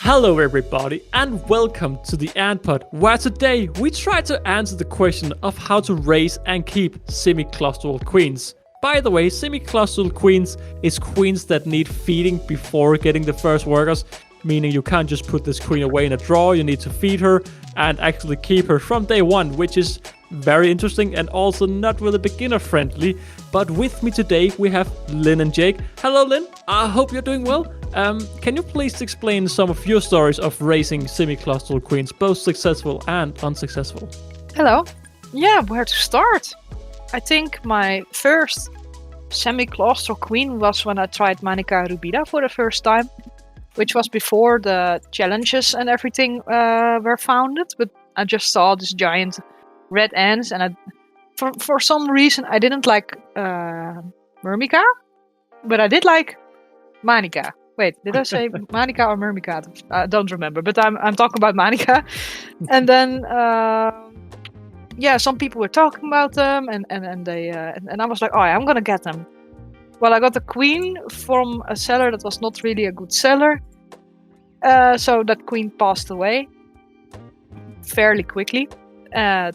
Hello everybody and welcome to the Ant Pod, where today we try to answer the question of how to raise and keep semi-claustral queens. By the way, semi-claustral queens is queens that need feeding before getting the first workers, meaning you can't just put this queen away in a drawer, you need to feed her and actually keep her from day one, which is very interesting and also not really beginner friendly. But with me today we have Lynn and Jake. Hello Lynn, I hope you're doing well. Can you please explain some of your stories of raising semi-claustral queens, both successful and unsuccessful? Hello. Yeah, where to start? I think my first semi-claustral queen was when I tried Manica rubida for the first time, which was before the challenges and everything were founded. But I just saw this giant red ants, and for some reason I didn't like Myrmica, but I did like Manica. Wait, did I say Manica or Myrmica? I don't remember, but I'm talking about Manica. And then some people were talking about them, and I was like, oh, I'm gonna get them. Well, I got the queen from a seller that was not really a good seller, so that queen passed away fairly quickly.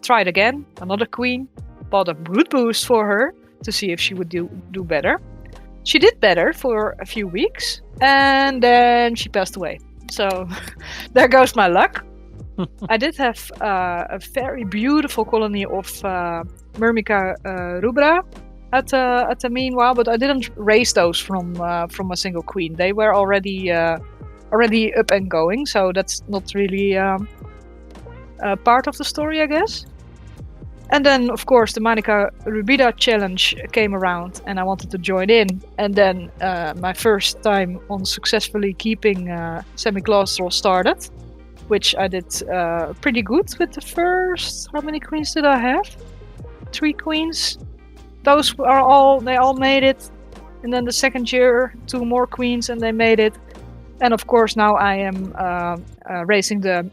Tried again, another queen, bought a brood boost for her to see if she would do better. She did better for a few weeks, and then she passed away. So there goes my luck. I did have a very beautiful colony of Myrmica rubra at the meanwhile, but I didn't raise those from a single queen. They were already up and going, so that's not really part of the story, I guess. And then, of course, the Manica rubida challenge came around, and I wanted to join in. And then my first time on successfully keeping semi-claustral started, which I did pretty good with the first. How many queens did I have? 3 queens. Those they all made it. And then the second year, 2 more queens, and they made it. And of course, now I am raising the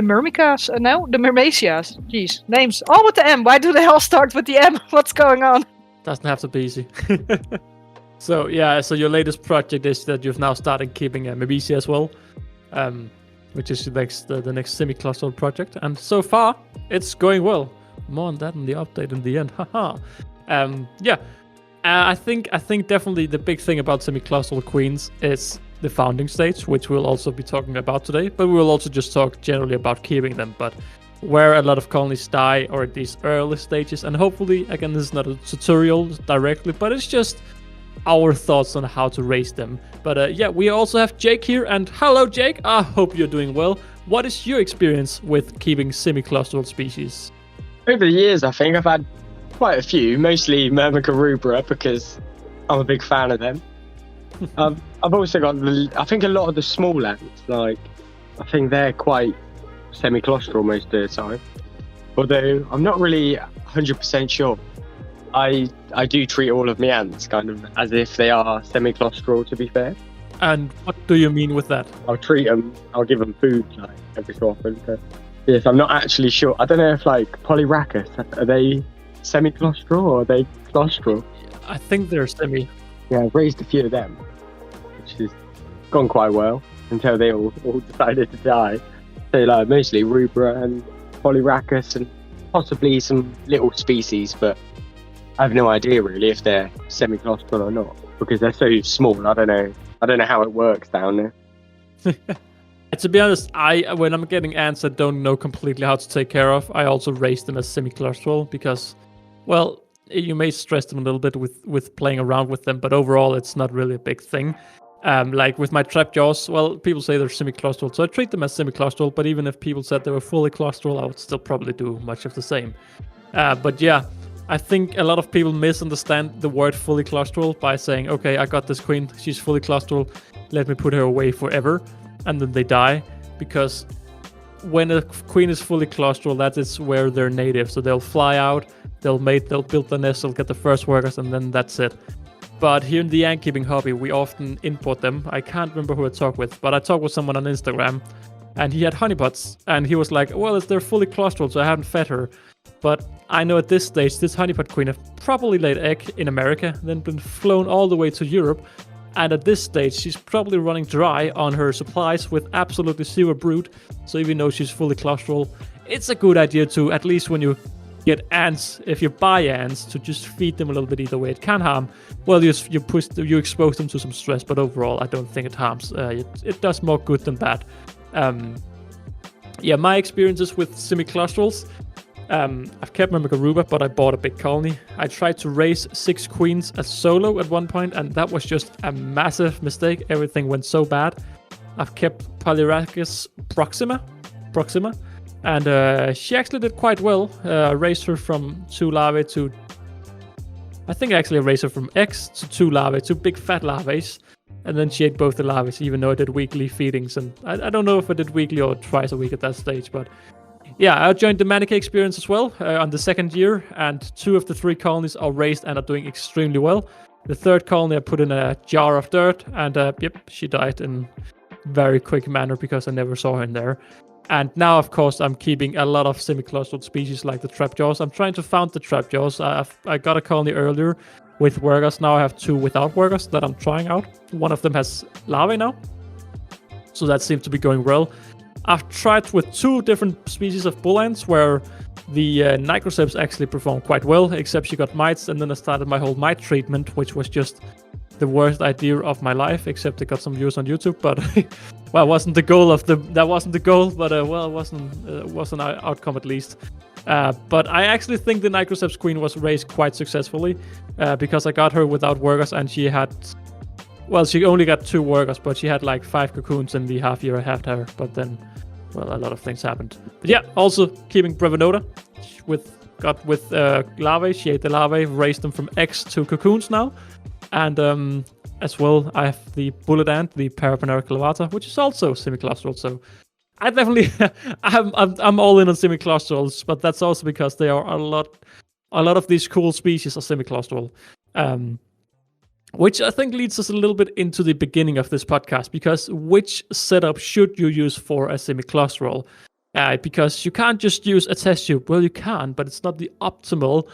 Myrmicas, the Myrmaceas. Jeez, names all with the M. Why do they all start with the M? What's going on? Doesn't have to be easy. So your latest project is that you've now started keeping a Myrmacea as well, which is the next semi-claustral project. And so far, it's going well. More on that in the update in the end. Haha. I think definitely the big thing about semi-claustral queens is the founding stage, which we'll also be talking about today, but we will also just talk generally about keeping them. But where a lot of colonies die, or at these early stages, and hopefully, again, this is not a tutorial directly, but it's just our thoughts on how to raise them. But we also have Jake here, and hello Jake, I hope you're doing well. What is your experience with keeping semi-claustral species? Over the years, I think I've had quite a few, mostly Myrmica rubra because I'm a big fan of them. I've also got, I think a lot of the small ants, like, I think they're quite semi-claustral most of the time. Although I'm not really 100% sure. I do treat all of my ants kind of as if they are semi-claustral, to be fair. And what do you mean with that? I'll treat them, I'll give them food like every so often. But yes, I'm not actually sure. I don't know if like Polyrachus, are they semi-claustral or are they claustral? I think they're semi. Yeah, I've raised a few of them, which has gone quite well until they all decided to die. So like mostly rubra and Polyrachus and possibly some little species, but I have no idea really if they're semi-claustral or not because they're so small. I don't know how it works down there. To be honest, when I'm getting ants I don't know completely how to take care of, I also raise them as semi-claustral because, well, you may stress them a little bit with playing around with them, but overall it's not really a big thing. Like with my trap jaws, well, people say they're semi-claustral, so I treat them as semi-claustral, but even if people said they were fully claustral, I would still probably do much of the same. But yeah, I think a lot of people misunderstand the word fully claustral by saying, okay, I got this queen, she's fully claustral, let me put her away forever, and then they die, because when a queen is fully claustral, that is where they're native, so they'll fly out, they'll mate, they'll build the nest, they'll get the first workers, and then that's it. But here in the ant keeping hobby, we often import them. I can't remember who I talked with, but I talked with someone on Instagram, and he had honeypots, and he was like, well, they're fully claustral, so I haven't fed her. But I know at this stage, this honeypot queen have probably laid egg in America, then been flown all the way to Europe, And at this stage, she's probably running dry on her supplies with absolutely zero brood. So even though she's fully claustral, it's a good idea to, at least when you get ants, if you buy ants, to just feed them a little bit either way. It can harm. Well, you expose them to some stress, but overall, I don't think it harms. It does more good than bad. My experiences with semi-claustrals. I've kept my Garuba, but I bought a big colony. I tried to raise 6 queens as solo at one point, and that was just a massive mistake. Everything went so bad. I've kept Polyrachus Proxima, and she actually did quite well. I raised her from 2 larvae to... I think I actually raised her from X to 2 larvae, 2 big fat larvae. And then she ate both the larvae, even though I did weekly feedings. And I don't know if I did weekly or twice a week at that stage, but... Yeah, I joined the Manica experience as well on the 2nd year, and 2 of the 3 colonies are raised and are doing extremely well. The 3rd colony I put in a jar of dirt, and she died in very quick manner because I never saw her in there. And now, of course, I'm keeping a lot of semi-claustral species like the trapjaws. I'm trying to found the trapjaws. I got a colony earlier with workers. Now I have 2 without workers that I'm trying out. One of them has larvae now, so that seems to be going well. I've tried with 2 different species of bull ants where the Nigroceps actually performed quite well, except she got mites, and then I started my whole mite treatment, which was just the worst idea of my life, except it got some views on YouTube, but well, it wasn't the goal but it was an outcome at least. But I actually think the Nigroceps queen was raised quite successfully, because I got her without workers, and she only got 2 workers, but she had like 5 cocoons in the half year I had her. But then, well, a lot of things happened. But yeah, also keeping Brevinota with larvae. She ate the larvae, raised them from eggs to cocoons now. And as well, I have the bullet ant, the Paraponera clavata, which is also semi-claustral. So I definitely, I'm all in on semi-claustrals, but that's also because there are a lot of these cool species are semi-claustral. Which I think leads us a little bit into the beginning of this podcast, because which setup should you use for a semi-claustral? Because you can't just use a test tube. Well, you can, but it's not the optimal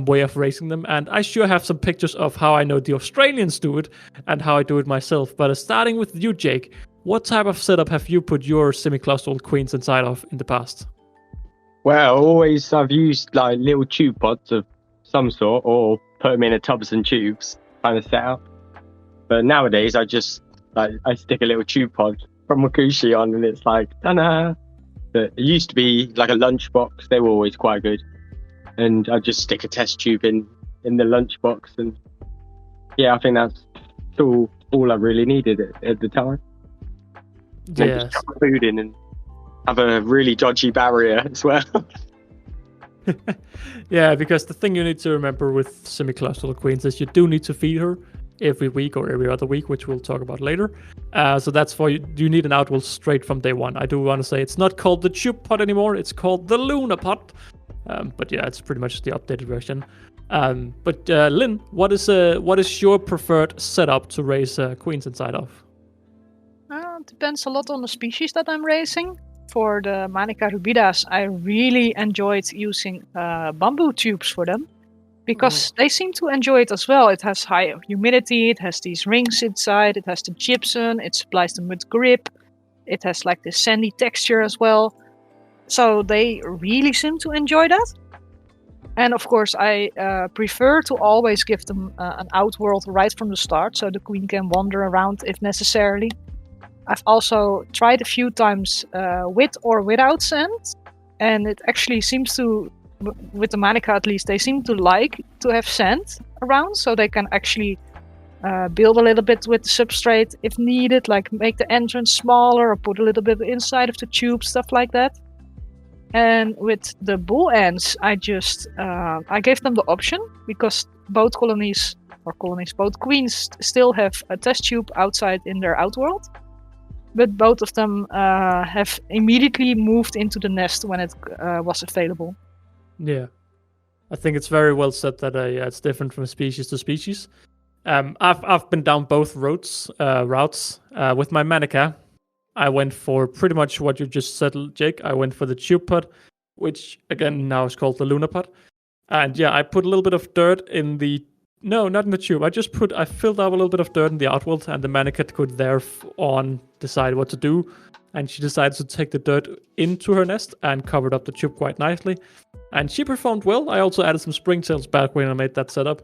way of raising them. And I sure have some pictures of how I know the Australians do it and how I do it myself. But starting with you, Jake, what type of setup have you put your semi-claustral queens inside of in the past? Well, always I've used like little tube pods of some sort, or put them in a tubs and tubes kind of setup. But nowadays I just I stick a little tube pod from Makushi on, and it's like ta-da. But it used to be like a lunchbox. They were always quite good, and I just stick a test tube in the lunchbox, and yeah, I think that's all I really needed at the time. Then just chuck food in and have a really dodgy barrier as well. Yeah, because the thing you need to remember with semi-claustral queens is you do need to feed her every week or every other week, which we'll talk about later. So that's for you need an outwell straight from day one. I do want to say it's not called the tube pot anymore, it's called the Luna pot. But yeah, it's pretty much the updated version. But Lynn, what is your preferred setup to raise queens inside of? It depends a lot on the species that I'm raising. For the Manica rubidas, I really enjoyed using bamboo tubes for them, because they seem to enjoy it as well. It has high humidity, it has these rings inside, it has the gypsum, it supplies them with grip, it has like this sandy texture as well. So they really seem to enjoy that. And of course, I prefer to always give them an outworld right from the start, so the queen can wander around if necessary. I've also tried a few times with or without sand, and it actually seems to, with the Manica at least, they seem to like to have sand around, so they can actually build a little bit with the substrate if needed, like make the entrance smaller or put a little bit inside of the tube, stuff like that. And with the bull ants, I gave them the option, because both queens still have a test tube outside in their outworld. But both of them have immediately moved into the nest when it was available. Yeah, I think it's very well said that it's different from species to species. I've been down both routes. With my Manica, I went for pretty much what you just said, Jake. I went for the tube pod, which again now is called the Luna pod. And yeah, I put a little bit of dirt in the No, not in the tube. I filled up a little bit of dirt in the outworld, and the mannequin could on decide what to do. And she decided to take the dirt into her nest and covered up the tube quite nicely. And she performed well. I also added some springtails back when I made that setup.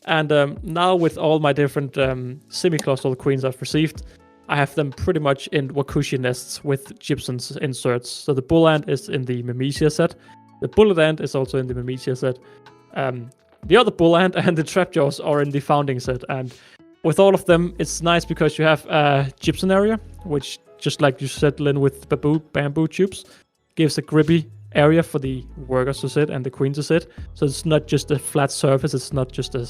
And now with all my different semi-claustral queens I've received, I have them pretty much in Wakushi nests with gypsum inserts. So the bull ant is in the Memesia set. The bullet ant is also in the Memesia set. The other bull ant and the trapjaws are in the founding set. And with all of them, it's nice because you have a gypsum area, which, just like you said, Lynn, with bamboo tubes, gives a grippy area for the workers to sit and the queen to sit. So it's not just a flat surface. It's not just a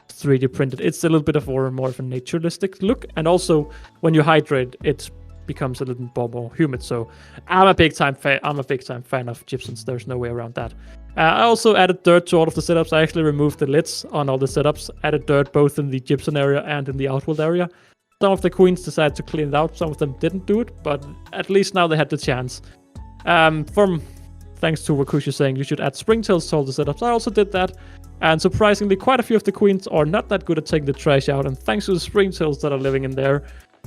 3D printed. It's a little bit of more of a naturalistic look. And also, when you hydrate, it becomes a little bit more humid. So I'm a big time fan of gypsums. There's no way around that. I also added dirt to all of the setups. I actually removed the lids on all the setups. Added dirt both in the gypsum area and in the outworld area. Some of the queens decided to clean it out. Some of them didn't do it, but at least now they had the chance. Thanks to Wakushi saying you should add springtails to all the setups, I also did that. And surprisingly, quite a few of the queens are not that good at taking the trash out. And thanks to the springtails that are living in there,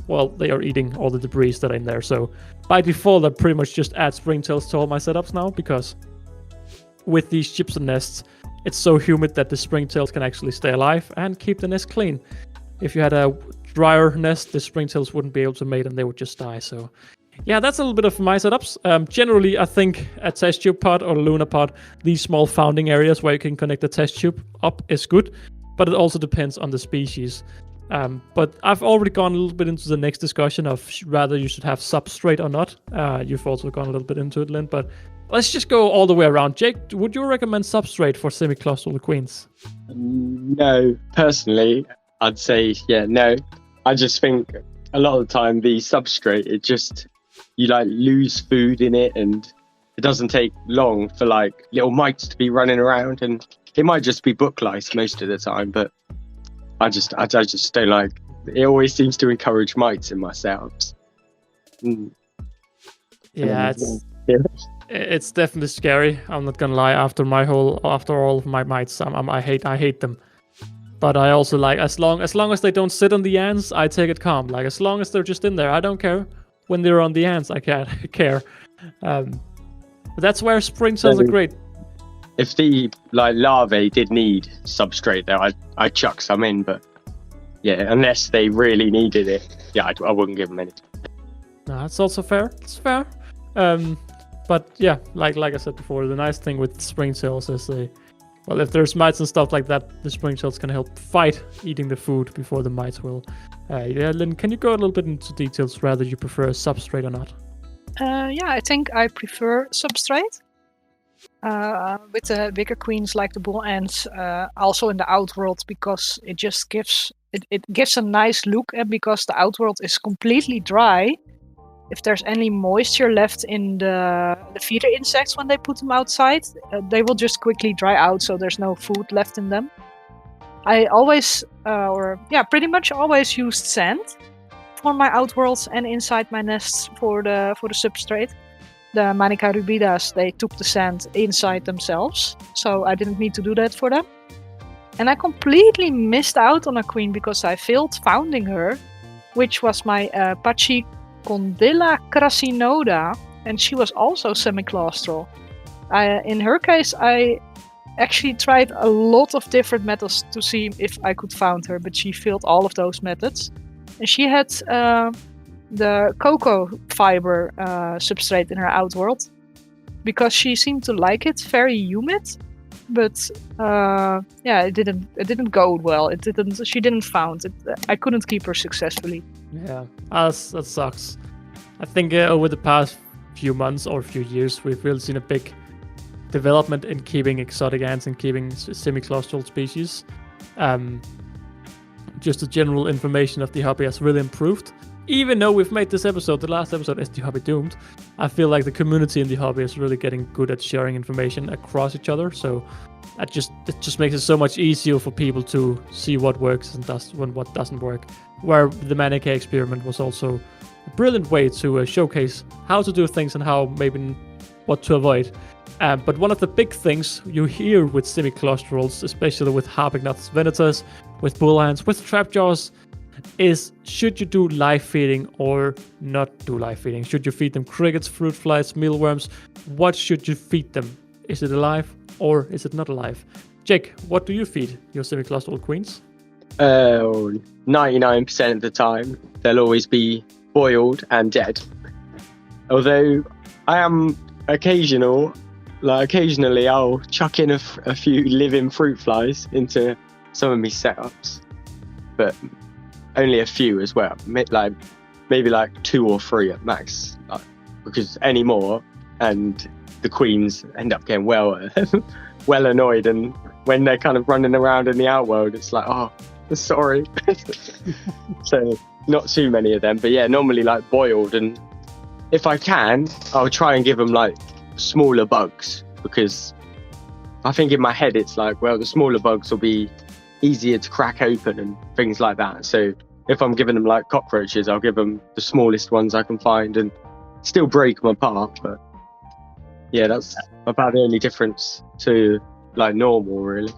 well, they are eating all the debris that are in there. So by default, I pretty much just add springtails to all my setups now, because with these gypsum nests, it's so humid that the springtails can actually stay alive and keep the nest clean. If you had a drier nest, the springtails wouldn't be able to mate and they would just die. So yeah, that's a little bit of my setups. Generally, I think a test tube pod or a Luna pod, these small founding areas where you can connect the test tube up is good, but it also depends on the species. But I've already gone a little bit into the next discussion of whether you should have substrate or not. You've also gone a little bit into it, Lynn, but let's just go all the way around. Jake, would you recommend substrate for semi-claustral queens? No, personally, I'd say, no. I just think a lot of the time the substrate, you lose food in it, and it doesn't take long for little mites to be running around, and it might just be book lice most of the time, but I just don't like it. Always seems to encourage mites in my setups. Yeah, it's definitely scary. I'm not gonna lie. After all of my mites, I hate them. But I also like as long as they don't sit on the ants, I take it calm. Like as long as they're just in there, I don't care. When they're on the ants, I can't care. But that's where springtails are great. If the larvae did need substrate, though, I'd chuck some in. But yeah, unless they really needed it, I wouldn't give them any. No, that's also fair. It's fair. But yeah, like I said before, the nice thing with springtails is if there's mites and stuff like that, the springtails can help fight eating the food before the mites will. Lynn, can you go a little bit into details whether you prefer substrate or not? I think I prefer substrate. With the bigger queens like the bull ants, also in the outworld, because it just gives a nice look, and because the outworld is completely dry. If there's any moisture left in the feeder insects when they put them outside, they will just quickly dry out, so there's no food left in them. I always, pretty much always used sand for my outworlds and inside my nests for the substrate. The Manica rubidas, they took the sand inside themselves, so I didn't need to do that for them. And I completely missed out on a queen because I failed founding her, which was my Pachycondila crassinoda, and she was also semi-claustral. In her case, I actually tried a lot of different methods to see if I could found her, but she failed all of those methods. And she had the cocoa fiber substrate in her outworld because she seemed to like it, very humid. But it didn't go well. She didn't found it. I couldn't keep her successfully. Yeah, that sucks. I think over the past few months or few years, we've really seen a big development in keeping exotic ants and keeping semi-claustral species. Just the general information of the hobby has really improved. Even though we've made this episode, the last episode is the hobby doomed, I feel like the community in the hobby is really getting good at sharing information across each other. So it just makes it so much easier for people to see what works and what doesn't work. Where the Manica experiment was also a brilliant way to showcase how to do things and how maybe what to avoid. But one of the big things you hear with semi-claustrals, especially with Harpagnathus venatus, with bull ants, with trapjaws, is should you do live feeding or not do live feeding? Should you feed them crickets, fruit flies, mealworms? What should you feed them? Is it alive or is it not alive? Jake, what do you feed your semi-claustral queens? 99% of the time, they'll always be boiled and dead. Although I am occasionally I'll chuck in a few living fruit flies into some of my setups, but only a few as well. Maybe like 2 or 3 at max, because any more and the queens end up getting well annoyed, and when they're kind of running around in the outworld, it's like, oh, sorry. So not too many of them, but yeah, normally like boiled, and if I can, I'll try and give them like smaller bugs, because I think in my head it's like, well, the smaller bugs will be easier to crack open and things like that. So if I'm giving them like cockroaches, I'll give them the smallest ones I can find and still break them apart. But yeah, that's about the only difference to like normal, really.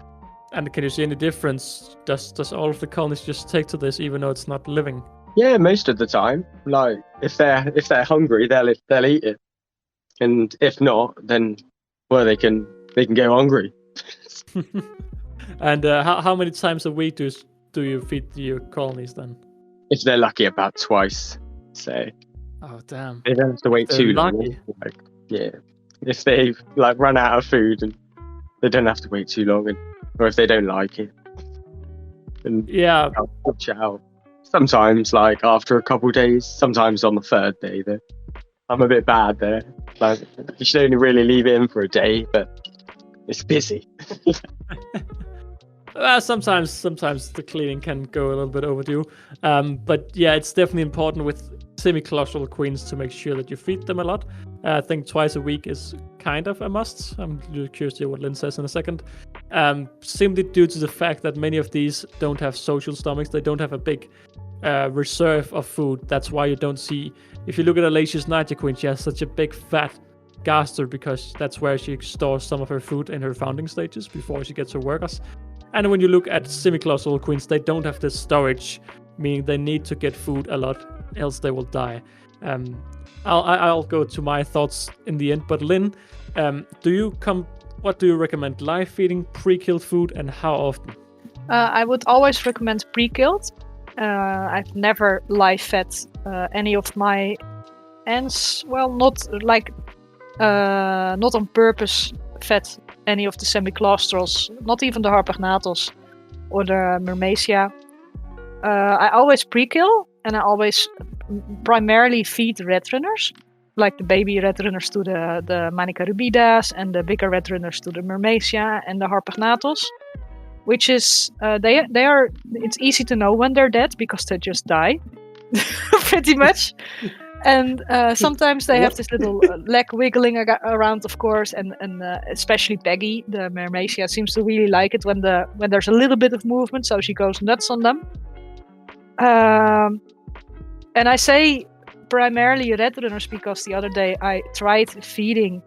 And can you see any difference? Does all of the colonies just take to this, even though it's not living? Yeah, most of the time. Like if they're hungry, they'll eat it, and if not, then well, they can go hungry. And how many times a week do you feed your colonies then? If they're lucky, about twice. So. Oh damn! They don't have to wait too long. Like, yeah, if they like run out of food, and they don't have to wait too long, or if they don't like it, and yeah, I'll switch it out. Sometimes, like after a couple of days, sometimes on the 3rd day, though, I'm a bit bad there. Like you should only really leave it in for a day, but it's busy. Sometimes the cleaning can go a little bit overdue. But yeah, it's definitely important with semi-claustral queens to make sure that you feed them a lot. I think twice a week is kind of a must. I'm curious to hear what Lynn says in a second. Simply due to the fact that many of these don't have social stomachs. They don't have a big reserve of food. That's why you don't see... If you look at Alasia's Niger Queen, she has such a big fat gaster because that's where she stores some of her food in her founding stages before she gets her workers. And when you look at semi-claustral queens, they don't have this storage, meaning they need to get food a lot, else they will die. I'll go to my thoughts in the end, but Lynn, what do you recommend? Live feeding, pre-killed food, and how often? I would always recommend pre-killed. I've never live fed any of my ants. Well, not on purpose fed any of the semi-claustrals, not even the Harpagnathus or the Myrmecia. I always pre-kill, and I always primarily feed red runners, like the baby red runners to the Manica rubidas and the bigger red runners to the Myrmecia and the Harpagnathus, which is they are. It's easy to know when they're dead because they just die, pretty much. And sometimes they have this little leg wiggling around, of course, and especially Peggy, the Myrmecia, seems to really like it when there's a little bit of movement, so she goes nuts on them. And I say primarily red runners because the other day I tried feeding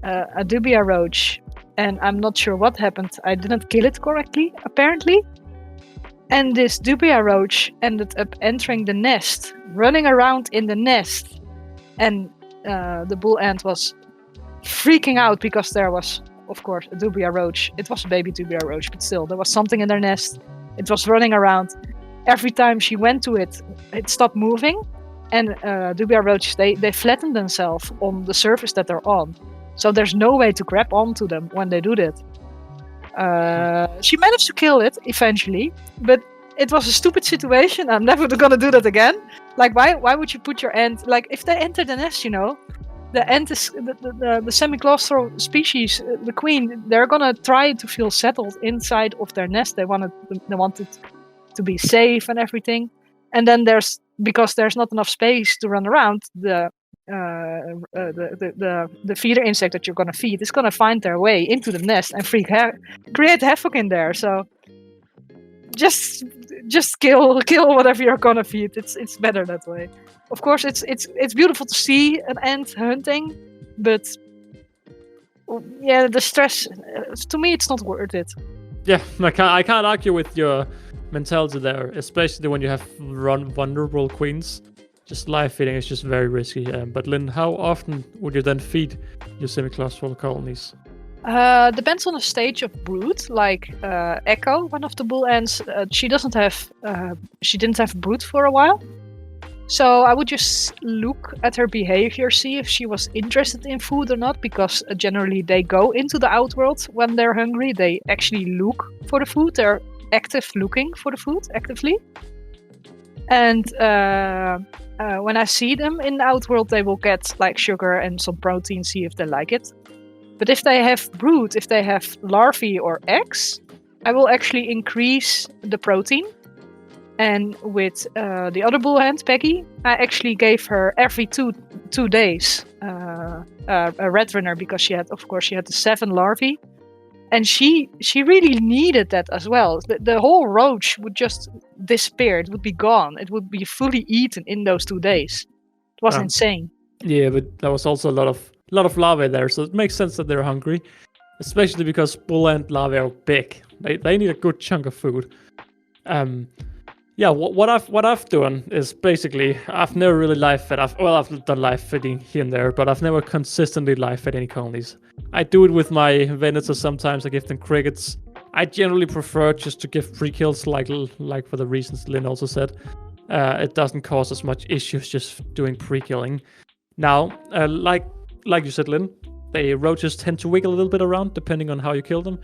a dubia roach, and I'm not sure what happened. I didn't kill it correctly, apparently. And this dubia roach ended up entering the nest, running around in the nest. And the bull ant was freaking out because there was, of course, a dubia roach. It was a baby dubia roach, but still, there was something in their nest. It was running around. Every time she went to it, it stopped moving. And dubia roaches, they flatten themselves on the surface that they're on. So there's no way to grab onto them when they do that. She managed to kill it eventually, but it was a stupid situation. I'm never gonna do that again. Like, why would you put your ant? Like, if they enter the nest, the ant is the semi-claustral species, the queen. They're gonna try to feel settled inside of their nest. They want it to be safe and everything. And then because there's not enough space to run around, the feeder insect that you're gonna feed is gonna find their way into the nest and create havoc in there. So just kill whatever you're gonna feed. It's better that way. Of course, it's beautiful to see an ant hunting, but yeah, the stress. To me, it's not worth it. Yeah, I can't argue with your mentality there, especially when you have vulnerable queens. Just live feeding is just very risky. But Lynn, how often would you then feed your semi-claustral colonies? Depends on the stage of brood. Like Echo, one of the bull ants, she didn't have brood for a while. So I would just look at her behavior, see if she was interested in food or not, because generally they go into the outworld when they're hungry. They actually look for the food. They're active looking for the food, actively. And when I see them in the outworld, they will get like sugar and some protein, see if they like it. But if they have brood, if they have larvae or eggs, I will actually increase the protein. And with the other bull ant, Peggy, I actually gave her every two days a red runner, because she had the 7 larvae, and she really needed that as well. The whole roach would just disappear; it would be gone. It would be fully eaten in those 2 days. It was insane. Yeah, but there was also a lot of larvae there, so it makes sense that they're hungry, especially because bull ant larvae are big. They need a good chunk of food. Yeah, what I've done is basically I've never really live fed. I've done live feeding here and there, but I've never consistently live fed any colonies. I do it with my venators sometimes. I give them crickets. I generally prefer just to give pre-kills, like for the reasons Lynn also said. It doesn't cause as much issues just doing pre-killing. Now, like you said, Lynn, the roaches tend to wiggle a little bit around depending on how you kill them.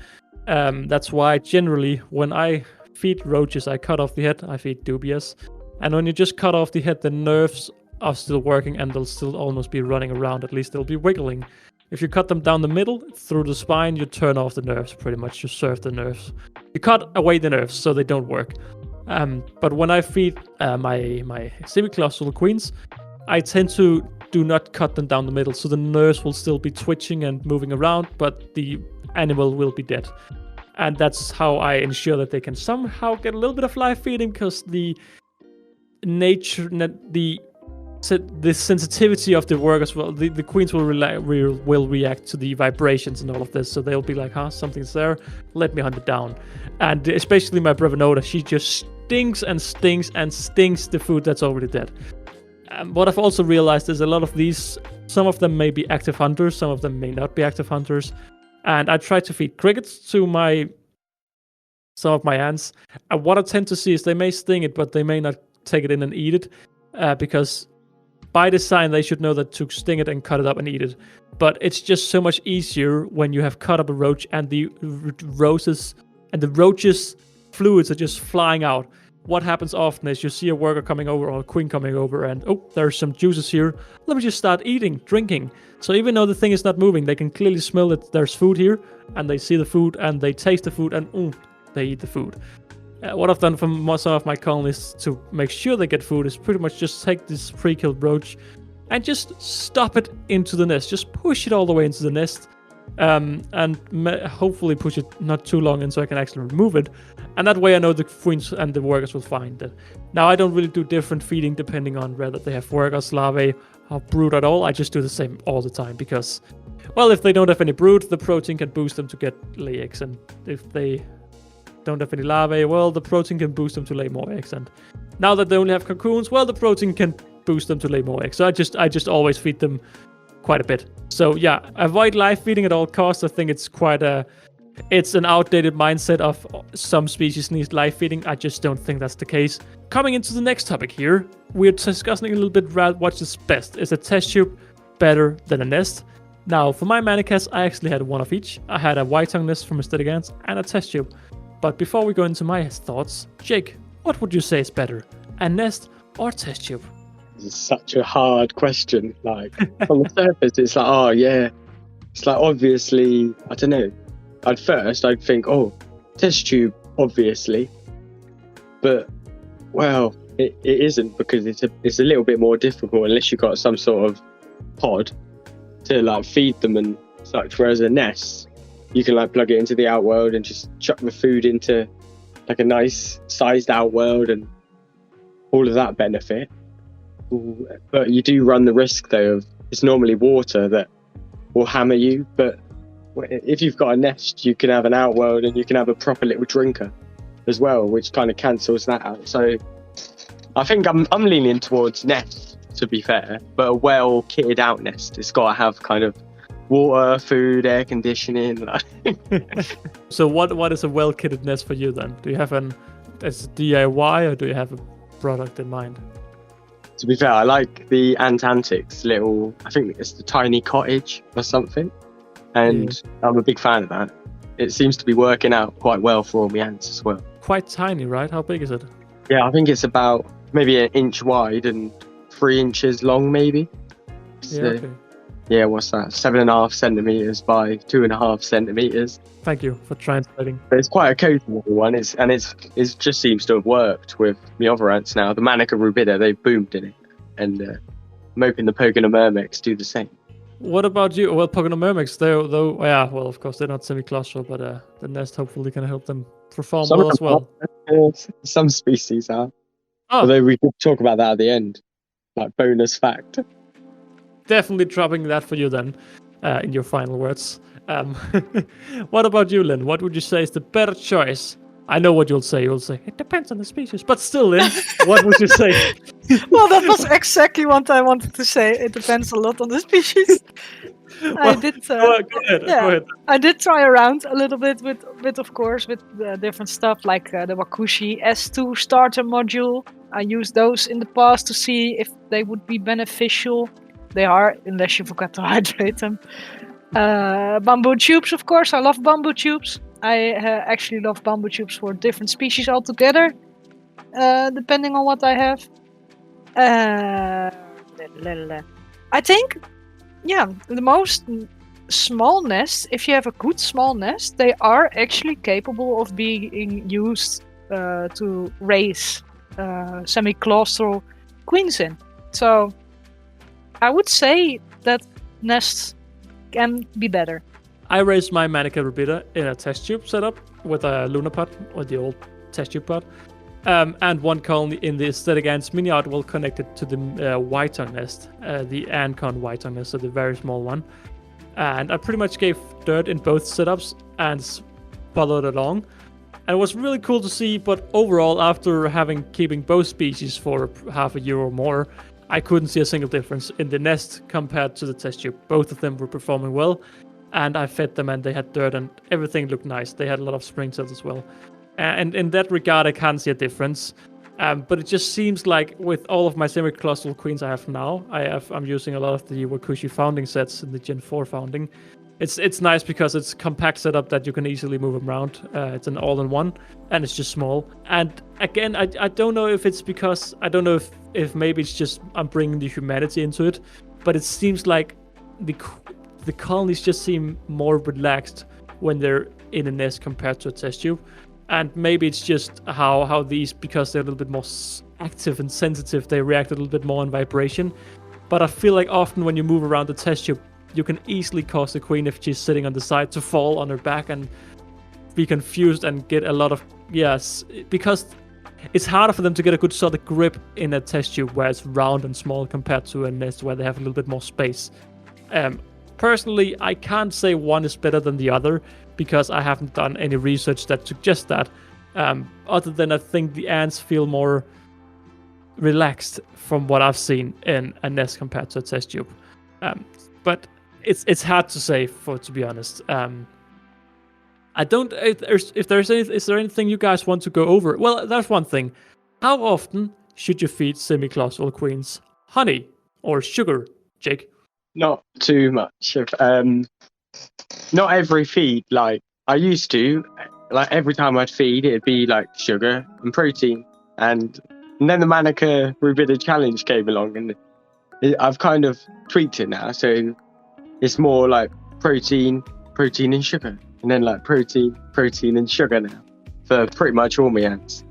That's why generally when I feed roaches, I cut off the head. I feed dubious, and when you just cut off the head, the nerves are still working and they'll still almost be running around. At least they'll be wiggling. If you cut them down the middle through the spine, you turn off the nerves. Pretty much, you serve the nerves. You cut away the nerves so they don't work. But when I feed my semi-claustral queens, I tend to do not cut them down the middle, so the nerves will still be twitching and moving around, but the animal will be dead. And that's how I ensure that they can somehow get a little bit of live feeding, because the sensitivity of the workers, well, the queens will react to the vibrations and all of this. So they'll be like, something's there, let me hunt it down. And especially my Brevanoda, she just stings and stings and stings the food that's already dead. What I've also realized is a lot of these, some of them may be active hunters, some of them may not be active hunters. And I try to feed crickets to some of my ants. And what I tend to see is they may sting it, but they may not take it in and eat it, because by design they should know that to sting it and cut it up and eat it. But it's just so much easier when you have cut up a roach and the roach's fluids are just flying out. What happens often is you see a worker coming over or a queen coming over and, there's some juices here. Let me just start eating, drinking. So even though the thing is not moving, they can clearly smell that there's food here, and they see the food and they taste the food and they eat the food. What I've done for some of my colonies to make sure they get food is pretty much just take this pre-killed roach and just stop it into the nest. Just push it all the way into the nest, and hopefully push it not too long in so I can actually remove it. And that way I know the queens and the workers will find it. Now I don't really do different feeding depending on whether they have workers, larvae, or brood at all. I just do the same all the time because, well, if they don't have any brood, the protein can boost them to lay eggs. And if they don't have any larvae, well, the protein can boost them to lay more eggs. And now that they only have cocoons, well, the protein can boost them to lay more eggs. So I just always feed them quite a bit. So yeah, avoid live feeding at all costs. I think it's it's an outdated mindset of some species need live feeding. I just don't think that's the case. Coming into the next topic here, we're discussing a little bit about what is best. Is a test tube better than a nest? Now, for my manicas, I actually had one of each. I had a white tongue nest from aesthetic ants and a test tube. But before we go into my thoughts, Jake, what would you say is better, a nest or test tube? It's such a hard question. Like, on the surface, it's like, oh yeah, it's like obviously, I don't know. At first, I'd think, test tube, obviously, but well, it isn't, because it's a little bit more difficult unless you've got some sort of pod to like feed them and such. Whereas a nest, you can like plug it into the outworld and just chuck the food into like a nice sized outworld and all of that benefit. But you do run the risk though of, it's normally water that will hammer you, but if you've got a nest, you can have an outworld and you can have a proper little drinker as well, which kind of cancels that out. So I think I'm leaning towards nest, to be fair, but a well kitted out nest. It's got to have kind of water, food, air conditioning. So what is a well kitted nest for you then? Do you have as a DIY or do you have a product in mind? To be fair, I like the Antantics little, I think it's the tiny cottage or something, and I'm a big fan of that. It seems to be working out quite well for all my ants as well. Quite tiny, right? How big is it? Yeah, I think it's about maybe an inch wide and 3 inches long, maybe. So, okay. Yeah, what's that? 7.5 centimeters by 2.5 centimeters. Thank you for translating. But it's quite a cozy one. It just seems to have worked with the other ants now. The Manica rubida, they've boomed in it, and I'm hoping the Pogonomyrmex do the same. What about you? Well, Pogonomyrmex, well, of course they're not semi-claustral, but the nest hopefully can help them perform well as well. Some species are. Oh. Although we could talk about that at the end, like bonus fact. Definitely dropping that for you then, in your final words. What about you, Lynn? What would you say is the better choice? I know what you'll say. You'll say, it depends on the species. But still, Lynn, what would you say? Well, that was exactly what I wanted to say. It depends a lot on the species. Well, go ahead. I did try around a little bit with of course, with different stuff like the Wakushi S2 starter module. I used those in the past to see if they would be beneficial. They are, unless you forgot to hydrate them. Bamboo tubes, of course. I love bamboo tubes. I actually love bamboo tubes for different species altogether, depending on what I have. I think, the most small nests, if you have a good small nest, they are actually capable of being used to raise semi-claustral queens in. So I would say that nests can be better. I raised my Manica rubida in a test tube setup with a Luna pod, or the old test tube pod, and one colony in the aesthetic ants mini outwell connected to the white-tongue nest, the Ancon white-tongue nest, so the very small one. And I pretty much gave dirt in both setups and followed along. And it was really cool to see, but overall, after keeping both species for half a year or more, I couldn't see a single difference in the nest compared to the test tube. Both of them were performing well, and I fed them and they had dirt and everything looked nice. They had a lot of spring cells as well. And in that regard, I can't see a difference. But it just seems like with all of my semi-claustral queens I have now, I'm using a lot of the Wakushi founding sets in the Gen 4 founding. It's nice because it's a compact setup that you can easily move around. It's an all-in-one, and it's just small. And again, I don't know if it's because, I don't know if maybe it's just I'm bringing the humanity into it, but it seems like the colonies just seem more relaxed when they're in a nest compared to a test tube. And maybe it's just how these, because they're a little bit more active and sensitive, they react a little bit more on vibration. But I feel like often when you move around the test tube, you can easily cause the queen, if she's sitting on the side, to fall on her back and be confused and get a lot of, because it's harder for them to get a good solid grip in a test tube where it's round and small compared to a nest where they have a little bit more space. Personally, I can't say one is better than the other because I haven't done any research that suggests that. Other than I think the ants feel more relaxed from what I've seen in a nest compared to a test tube. But it's hard to say, to be honest. I don't. Is there anything you guys want to go over? Well, that's one thing. How often should you feed semi-claustral queens honey or sugar, Jake? Not too much. Not every feed. Like I used to. Like every time I'd feed, it'd be like sugar and protein, and then the Manica rubida challenge came along, and I've kind of tweaked it now. So it's more like protein and sugar, and then like protein and sugar now for pretty much all my ants.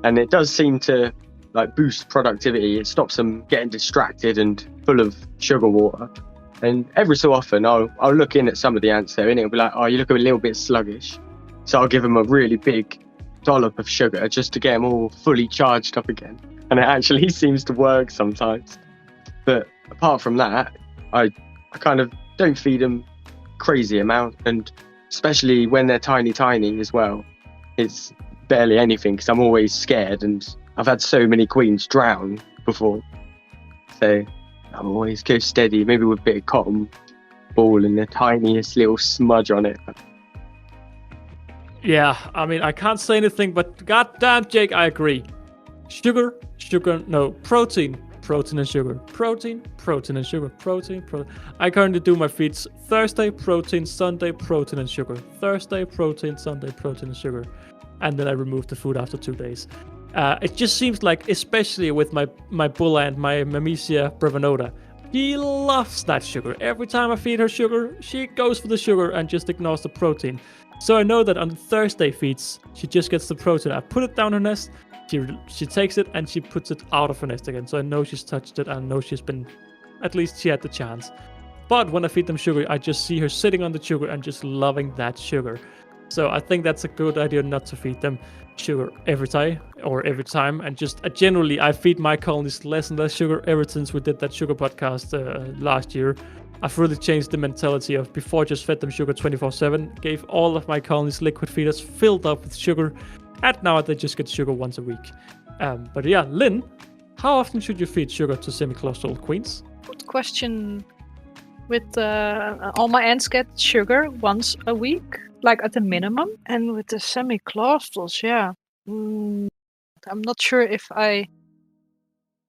And it does seem to like boost productivity. It stops them getting distracted and full of sugar water. And every so often I'll look in at some of the ants there and it'll be like, oh, you look a little bit sluggish. So I'll give them a really big dollop of sugar just to get them all fully charged up again. And it actually seems to work sometimes. But apart from that, I kind of don't feed them crazy amount, and especially when they're tiny as well, it's barely anything because I'm always scared, and I've had so many queens drown before, so I'm always go steady, maybe with a bit of cotton ball and the tiniest little smudge on it. Yeah, I mean, I can't say anything, but goddamn, Jake, I agree. Sugar, no, protein and sugar. Protein and sugar. Protein. I currently do my feeds Thursday, protein, Sunday, protein and sugar. Thursday, protein, Sunday, protein and sugar. And then I remove the food after 2 days. It just seems like, especially with my bull and my Mamesia brevinota, she loves that sugar. Every time I feed her sugar, she goes for the sugar and just ignores the protein. So I know that on Thursday feeds, she just gets the protein. I put it down her nest, she takes it and she puts it out of her nest again. So I know she's touched it, I know she's been, at least she had the chance. But when I feed them sugar, I just see her sitting on the sugar and just loving that sugar. So I think that's a good idea not to feed them sugar every time, and just generally I feed my colonies less and less sugar ever since we did that sugar podcast last year. I've really changed the mentality of before just fed them sugar 24/7, gave all of my colonies liquid feeders filled up with sugar, and now they just get sugar once a week. But yeah, Lynn, how often should you feed sugar to semi-claustral queens? Good question. With all my ants get sugar once a week, like at the minimum, and with the semi-claustrals, yeah, I'm not sure if I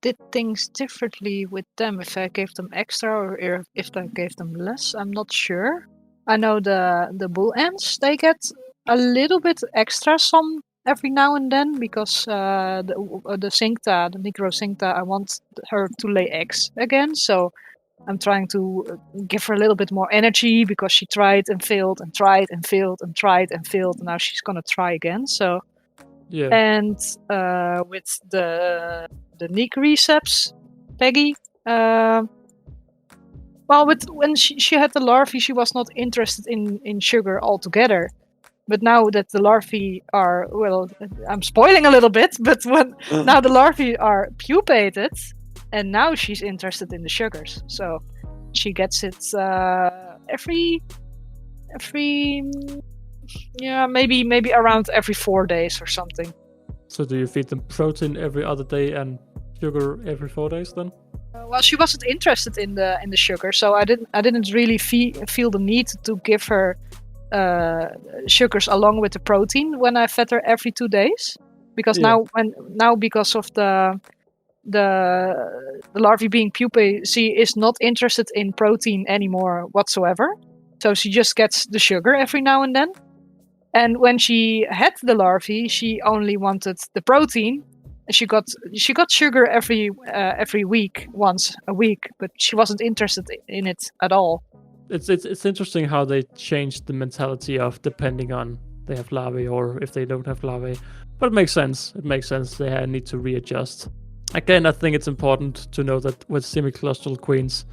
did things differently with them, if I gave them extra or if I gave them less. I'm not sure. I know the bull ants, they get a little bit extra some every now and then, because the cincta, the Negro cincta, I want her to lay eggs again, so I'm trying to give her a little bit more energy, because she tried and failed and tried and failed and tried and failed, and now she's gonna try again. So yeah. And with the Negriceps, Peggy, when she had the larvae, she was not interested in sugar altogether. But now that the larvae are, well, I'm spoiling a little bit, but now the larvae are pupated, and now she's interested in the sugars. So she gets it every maybe around every 4 days or something. So do you feed them protein every other day and sugar every 4 days then? Well, she wasn't interested in the sugar, so I didn't really feel the need to give her sugars along with the protein when I fed her every 2 days, because now because of the larvae being pupae, she is not interested in protein anymore whatsoever. So she just gets the sugar every now and then. And when she had the larvae, she only wanted the protein. She got sugar every week, once a week, but she wasn't interested in it at all. It's interesting how they changed the mentality of depending on they have larvae or if they don't have larvae. But it makes sense. They need to readjust. Again, I think it's important to know that with semi-claustral queens,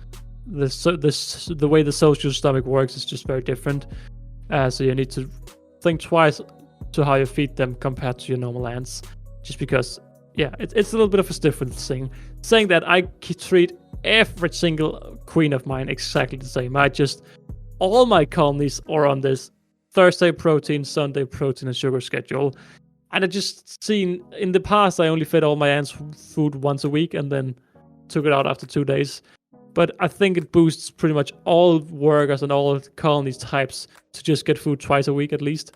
the way the social stomach works is just very different. So you need to think twice to how you feed them compared to your normal ants. Just because, it's a little bit of a different thing. Saying that, I treat every single queen of mine exactly the same. All my colonies are on this Thursday protein, Sunday protein and sugar schedule. And I just seen in the past, I only fed all my ants food once a week and then took it out after 2 days. But I think it boosts pretty much all workers and all colony types to just get food twice a week at least.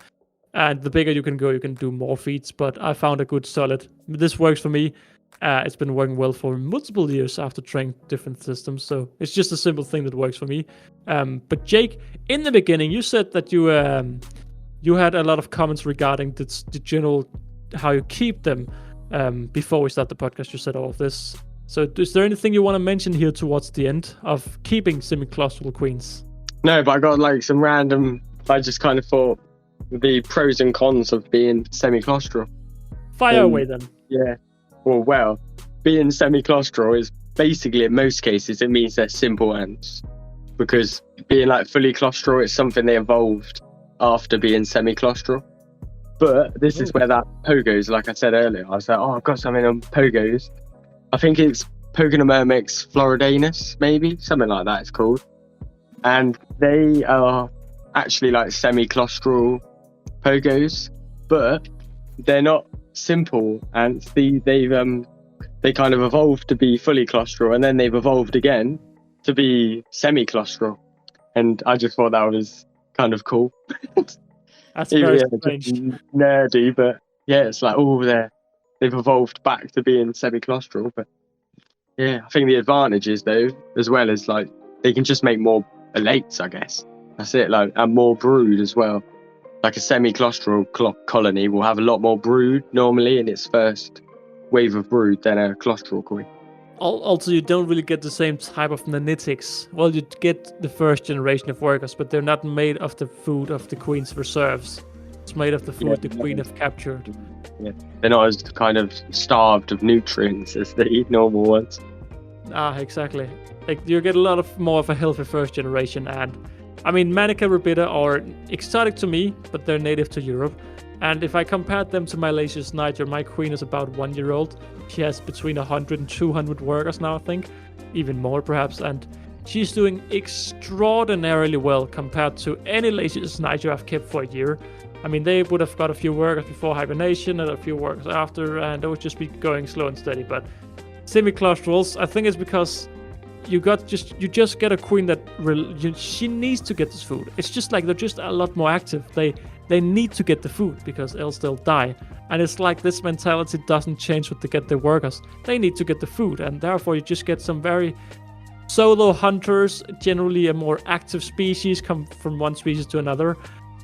And the bigger you can go, you can do more feeds. But I found a good solid. This works for me. It's been working well for multiple years after trying different systems. So it's just a simple thing that works for me. But Jake, in the beginning, you said that you had a lot of comments regarding the general how you keep them. Before we start the podcast, you said all of this. So is there anything you want to mention here towards the end of keeping semi-claustral queens? No, but I got some random, I just kind of thought the pros and cons of being semi-claustral. Fire away then. Yeah. Well, being semi-claustral is basically, in most cases, it means they're simple ants. Because being fully claustral is something they evolved after being semi-claustral. But this is where that pogos, like I said earlier, I was like, I've got something on pogos. I think it's Pogonomyrmex floridanus, maybe something like that it's called, and they are actually like semi-claustral pogos, but they're not simple ants. They kind of evolved to be fully claustral, and then they've evolved again to be semi-claustral. And I just thought that was kind of cool. That's very strange. Nerdy, but yeah, it's like, they've evolved back to being semi-claustral. But yeah, I think the advantages though, as well as like they can just make more elates, I guess. That's it, like, and more brood as well. Like a semi-claustral colony will have a lot more brood normally in its first wave of brood than a claustral queen. Also, you don't really get the same type of nanitics. Well, you get the first generation of workers, but they're not made of the food of the queen's reserves. It's made of the food the queen have captured. Yeah, they're not as kind of starved of nutrients as the normal ones. Exactly. Like, you get a lot of more of a healthy first generation, and I mean, Manica rubida are exotic to me, but they're native to Europe. And if I compared them to my Lasius niger, my queen is about 1 year old. She has between 100 and 200 workers now, I think. Even more, perhaps. And she's doing extraordinarily well compared to any Lasius niger I've kept for a year. I mean, they would have got a few workers before hibernation and a few workers after, and they would just be going slow and steady. But semi-claustrals, I think it's because you just get a queen that she needs to get this food. It's just like they're just a lot more active. They need to get the food because else they'll die. And it's like this mentality doesn't change when they get their workers. They need to get the food, and therefore you just get some very solo hunters, generally a more active species, come from one species to another.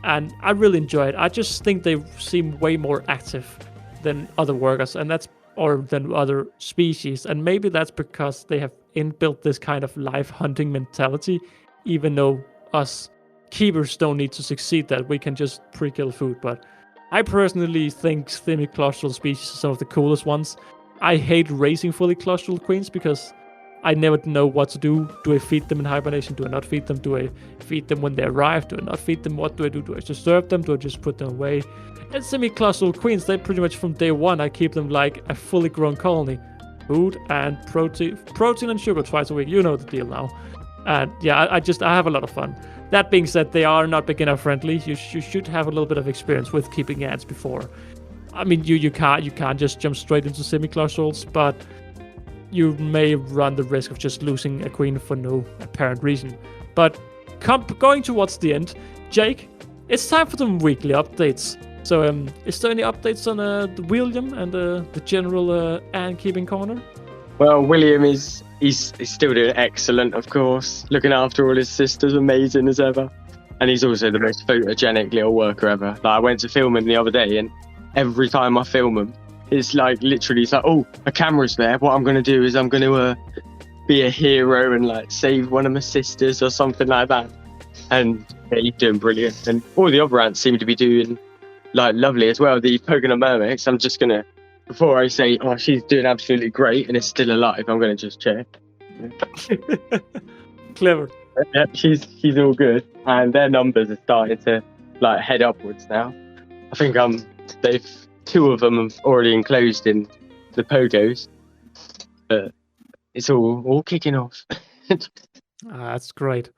And I really enjoy it. I just think they seem way more active than other workers, or than other species. And maybe that's because they have inbuilt this kind of live hunting mentality, even though us keepers don't need to succeed that. We can just pre-kill food. But I personally think semi-claustral species are some of the coolest ones. I hate raising fully claustral queens because I never know what to do. Do I feed them in hibernation? Do I not feed them? Do I feed them when they arrive? Do I not feed them? What do I do? Do I disturb them? Do I just put them away? And semi-claustral queens, they pretty much from day one, I keep them like a fully grown colony. Food and protein and sugar twice a week. You know the deal now. And yeah, I have a lot of fun. That being said, they are not beginner friendly. You should have a little bit of experience with keeping ants before. I mean, you can't just jump straight into semi-claustrals, but you may run the risk of just losing a queen for no apparent reason. But going towards the end, Jake, it's time for some weekly updates. So, is there any updates on the William and the general ant keeping corner? Well, William he's still doing excellent, of course, looking after all his sisters, amazing as ever. And he's also the most photogenic little worker ever. Like, I went to film him the other day, and every time I film him, it's like literally, it's like, oh, a camera's there. What I'm going to do is I'm going to be a hero and like save one of my sisters or something like that. And yeah, he's doing brilliant. And all the other ants seem to be doing like lovely as well. The Pocono Mermix, I'm just going to, before I say, oh, she's doing absolutely great and is still alive, I'm going to just check. Clever. Yeah, she's all good. And their numbers are starting to like head upwards now. I think two of them have already enclosed in the pogos, but it's all kicking off. That's great.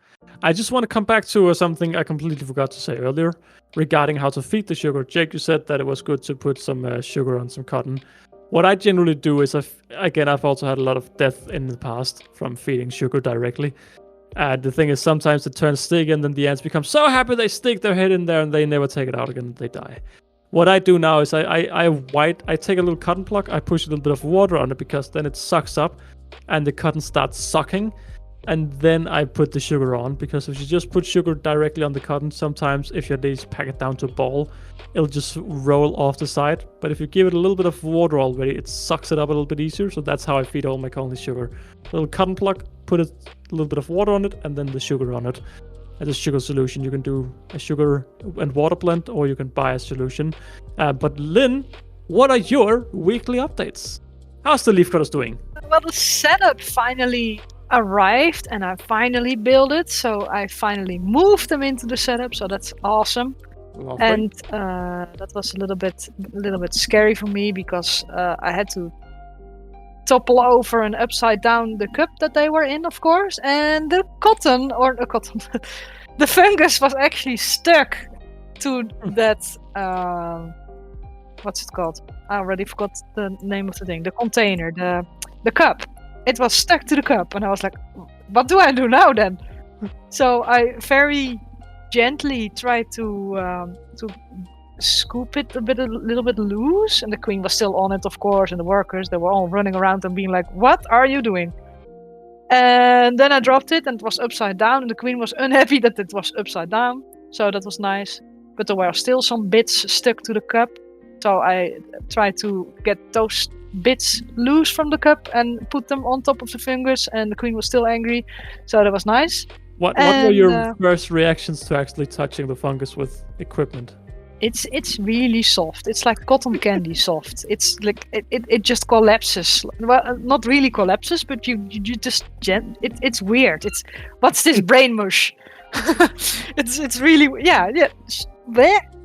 I just want to come back to something I completely forgot to say earlier regarding how to feed the sugar. Jake, you said that it was good to put some sugar on some cotton. What I generally do is, I've also had a lot of death in the past from feeding sugar directly. The thing is, sometimes it turns sticky, and then the ants become so happy they stick their head in there and they never take it out again and they die. What I do now is I take a little cotton plug, I push a little bit of water on it because then it sucks up and the cotton starts sucking, and then I put the sugar on, because if you just put sugar directly on the cotton, sometimes if you at least pack it down to a ball, it'll just roll off the side. But if you give it a little bit of water already, it sucks it up a little bit easier. So that's how I feed all my colonies sugar. A little cotton plug, put a little bit of water on it, and then the sugar on it. As a sugar solution, you can do a sugar and water blend, or you can buy a solution. But Lynn, what are your weekly updates? How's the leaf cutters doing? Well, the setup finally arrived, and I finally built it. So I finally moved them into the setup. So that's awesome. Lovely. And that was a little bit scary for me, because I had to topple over and upside down the cup that they were in, of course, and the the fungus was actually stuck to that. What's it called? I already forgot the name of the thing. The container, the cup. It was stuck to the cup, and I was like, "What do I do now then?" So I very gently tried to scoop it a little bit loose, and the queen was still on it, of course, and the workers, they were all running around and being like, "What are you doing?" And then I dropped it, and it was upside down, and the queen was unhappy that it was upside down, so that was nice. But there were still some bits stuck to the cup, so I tried to get those bits loose from the cup and put them on top of the fungus, and the queen was still angry, so that was nice. What were your first reactions to actually touching the fungus with equipment? It's really soft. It's like cotton candy soft. It's like it just collapses. Well, not really collapses, but you just it's weird. It's what's this brain mush? it's really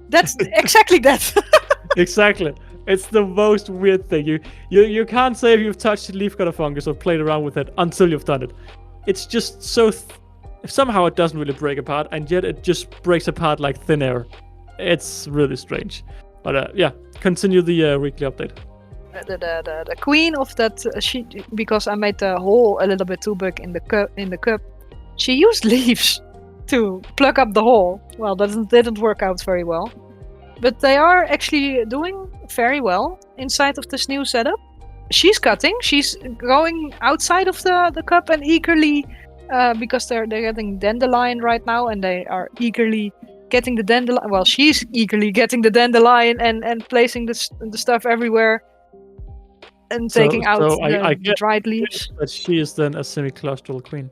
that's exactly that. Exactly. It's the most weird thing. You can't say if you've touched leaf cutter fungus or played around with it until you've done it. It's just so somehow it doesn't really break apart, and yet it just breaks apart like thin air. It's really strange. But yeah, continue the weekly update. The queen of that she, because I made the hole a little bit too big in the cup, she used leaves to plug up the hole. Well, that didn't work out very well. But they are actually doing very well inside of this new setup. She's cutting. She's going outside of the cup and eagerly, because they're getting dandelion right now, and they are eagerly getting the dandelion. Well, she's eagerly getting the dandelion and placing the stuff everywhere and taking out the dried leaves. But she is then a semi-claustral queen.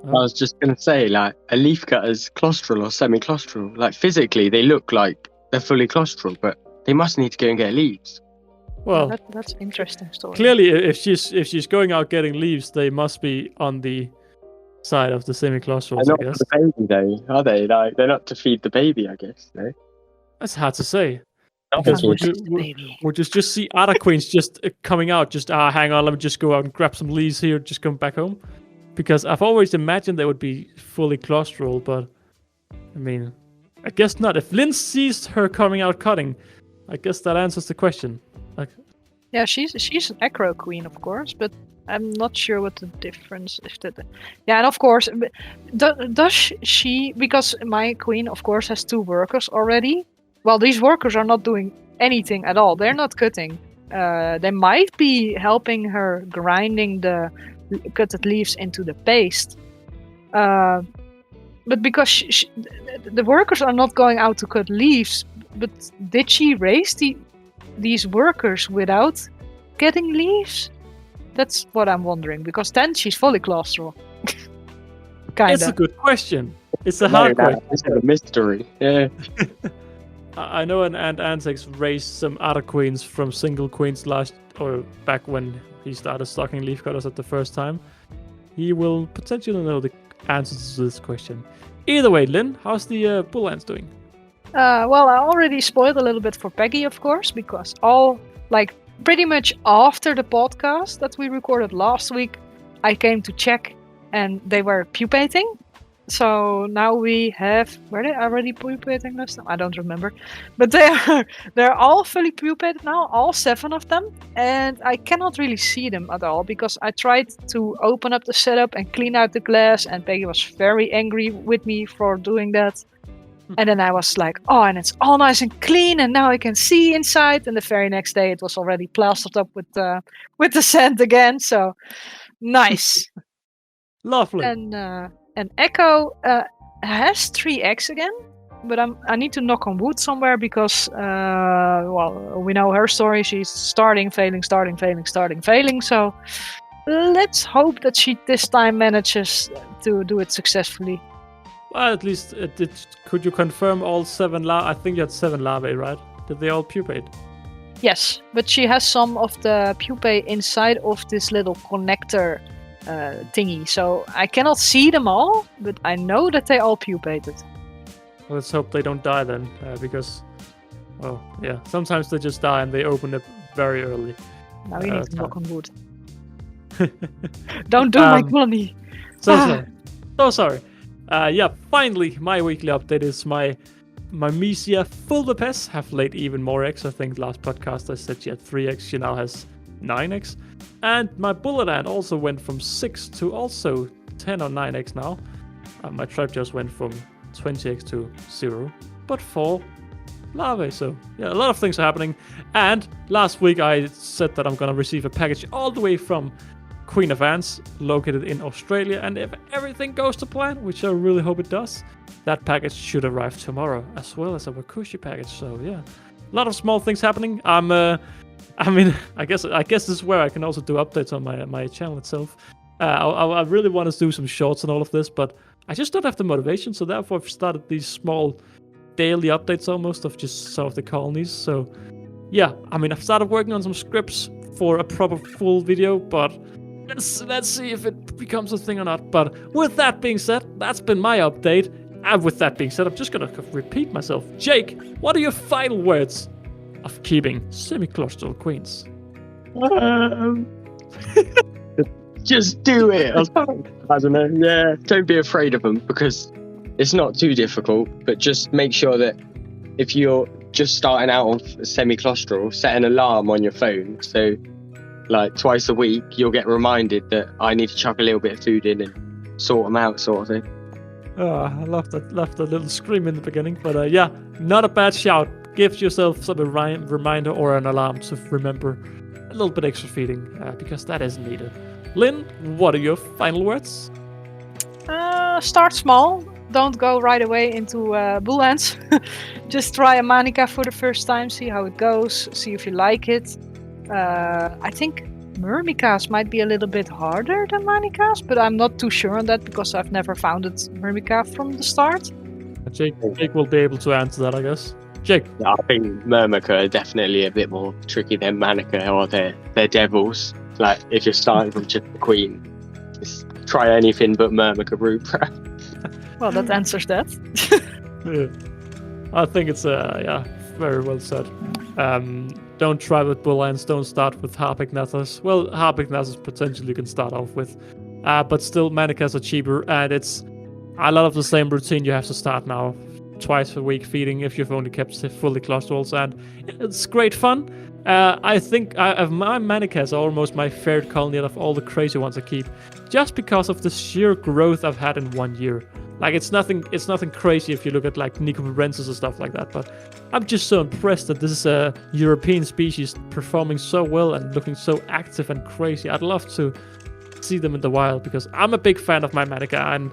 I was just going to say, like, a leaf cutter's claustral or semi-claustral. Like, physically, they look like they're fully claustral, but they must need to go and get leaves. Well, that's an interesting story. Clearly, if she's going out getting leaves, they must be on the side of the semi-claustrals, They're not I guess. for the baby, though, are they? Like, they're not to feed the baby, I guess. No? That's hard to say. Because Would you just see other queens just coming out, just hang on, let me just go out and grab some leaves here, just come back home? Because I've always imagined they would be fully claustral, but I mean, I guess not. If Lynn sees her coming out cutting, I guess that answers the question. Like, yeah, she's an acro queen, of course, but I'm not sure what the difference is. Yeah, and of course, does she? Because my queen, of course, has 2 workers already. Well, these workers are not doing anything at all. They're not cutting. They might be helping her grinding the cutted leaves into the paste. But because the workers are not going out to cut leaves, but did she raise these workers without getting leaves? That's what I'm wondering, because then she's fully claustral. Kinda. It's a good question. It's a hard question. It's a mystery. Yeah. I know an Antex raised some other queens from single queens back when he started stocking leaf cutters at the first time. He will potentially know the answers to this question. Either way, Lynn, how's the bull ants doing? Well, I already spoiled a little bit for Peggy, of course, because pretty much after the podcast that we recorded last week, I came to check and they were pupating. So now we have, were they already pupating last time? I don't remember. But they're all fully pupated now, all 7 of them. And I cannot really see them at all because I tried to open up the setup and clean out the glass, and Peggy was very angry with me for doing that. And then I was like, oh, and it's all nice and clean, and now I can see inside. And the very next day it was already plastered up with the sand again. So nice. Lovely. And Echo has 3 eggs again, but I need to knock on wood somewhere because, well, we know her story. She's starting, failing. So let's hope that she this time manages to do it successfully. Well, at least could you confirm all 7 larvae? I think you had 7 larvae, right? Did they all pupate? Yes, but she has some of the pupae inside of this little connector thingy, so I cannot see them all, but I know that they all pupated. Let's hope they don't die then, because, well, yeah, sometimes they just die and they open up very early. Now we need to knock on wood. Don't do my colony. So sorry. Finally, my weekly update is my Mymesia Fulvipes have laid even more eggs. I think last podcast I said she had 3 eggs. She now has 9 eggs. And my Bullet Ant also went from 6 to also 10 or 9 eggs now. My Trap just went from 20 eggs to 0, but 4 larvae. So yeah, a lot of things are happening. And last week I said that I'm gonna receive a package all the way from Queen of Ants, located in Australia, and if everything goes to plan, which I really hope it does, that package should arrive tomorrow, as well as a Wakushi package. So yeah, a lot of small things happening. I guess this is where I can also do updates on my channel itself. I really want to do some shorts and all of this, but I just don't have the motivation. So therefore, I've started these small daily updates almost of just some of the colonies. So yeah, I've started working on some scripts for a proper full video, but let's see if it becomes a thing or not. But with that being said, that's been my update. And with that being said, I'm just gonna repeat myself. Jake, what are your final words of keeping semi-claustral queens? Just do it. I don't know. Yeah, don't be afraid of them because it's not too difficult. But just make sure that if you're just starting out on semi-claustral, set an alarm on your phone. So, like twice a week, you'll get reminded that I need to chuck a little bit of food in and sort them out, sort of thing. Oh, I love that little scream in the beginning. But yeah, not a bad shout. Give yourself some reminder or an alarm to remember a little bit extra feeding because that is needed. Lynn, what are your final words? Start small. Don't go right away into bull ants. Just try a manica for the first time. See how it goes. See if you like it. I think Myrmicas might be a little bit harder than manicas, but I'm not too sure on that because I've never founded Myrmica from the start. Jake will be able to answer that, I guess. Jake? Yeah, I think Myrmica are definitely a bit more tricky than Manica, or they're devils. Like, if you're starting from just the queen, just try anything but Myrmica Rubra. Well, that answers that. Yeah. I think it's very well said. Don't try with bull ants, don't start with Harpignathus. Well, Harpignathus potentially you can start off with. But still, Manicas are cheaper, and it's a lot of the same routine you have to start now. Twice a week feeding if you've only kept fully claustrals, and it's great fun. I think my Manicas are almost my favorite colony out of all the crazy ones I keep, just because of the sheer growth I've had in 1 year. Like, it's nothing crazy if you look at like Nicoporensis and stuff like that, but I'm just so impressed that this is a European species performing so well and looking so active and crazy. I'd love to see them in the wild because I'm a big fan of my Manica, and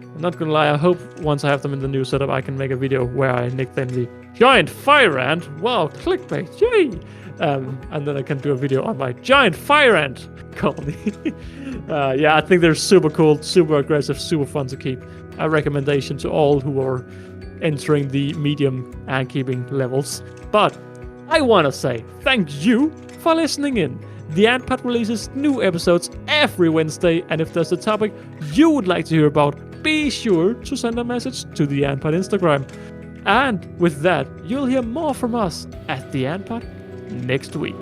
I'm not gonna lie, I hope once I have them in the new setup I can make a video where I nickname the Giant Fire Ant. Wow, clickbait, yay! And then I can do a video on my Giant Fire Ant colony. I think they're super cool, super aggressive, super fun to keep. A recommendation to all who are entering the medium ant keeping levels. But I want to say thank you for listening in. The Antpod releases new episodes every Wednesday, and if there's a topic you would like to hear about, be sure to send a message to the Antpod Instagram. And with that, you'll hear more from us at the Antpod next week.